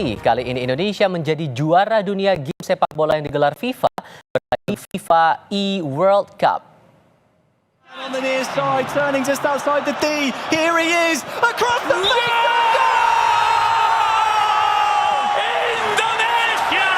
Kali ini Indonesia menjadi juara dunia game sepak bola yang digelar FIFA bernama FIFA E-World Cup. On the near side, turning just outside the D. Here he is, across the face. Indonesia!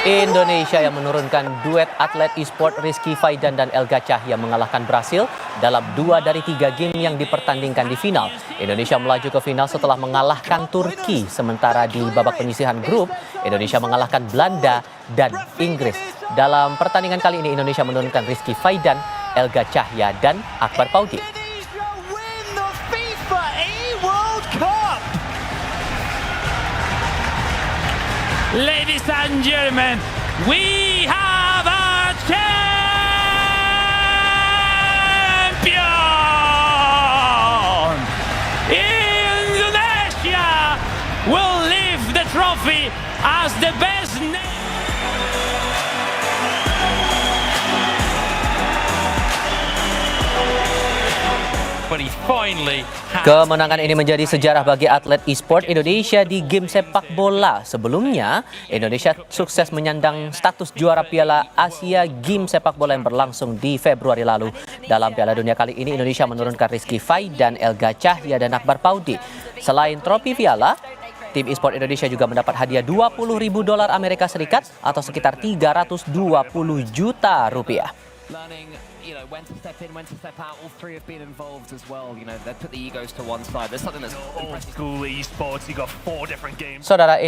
Indonesia yang menurunkan duet atlet e-sport Rizky Faidan dan Elga Cahya mengalahkan Brasil dalam 2 dari 3 game yang dipertandingkan di final. Indonesia melaju ke final setelah mengalahkan Turki, sementara di babak penyisihan grup, Indonesia mengalahkan Belanda dan Inggris. Dalam pertandingan kali ini Indonesia menurunkan Rizky Faidan, Elga Cahya dan Akbar Paudi. Indonesia win the FIFA E-World Cup. Ladies and gentlemen, we have a champion! Indonesia will lift the trophy as the best nation. But he finally Kemenangan ini menjadi sejarah bagi atlet e-sport Indonesia di game sepak bola. Sebelumnya, Indonesia sukses menyandang status juara Piala Asia game sepak bola yang berlangsung di Februari lalu. Dalam Piala Dunia kali ini, Indonesia menurunkan Rizky Faidan, Elga Cahya dan Akbar Paudi. Selain trofi piala, tim e-sport Indonesia juga mendapat hadiah $20.000 Amerika Serikat atau sekitar 320 juta rupiah. Learning, when to step in, when to step out. All three have been involved as well. They put the egos to one side. There's something that's old school esports. You got 4 different games. Saudara,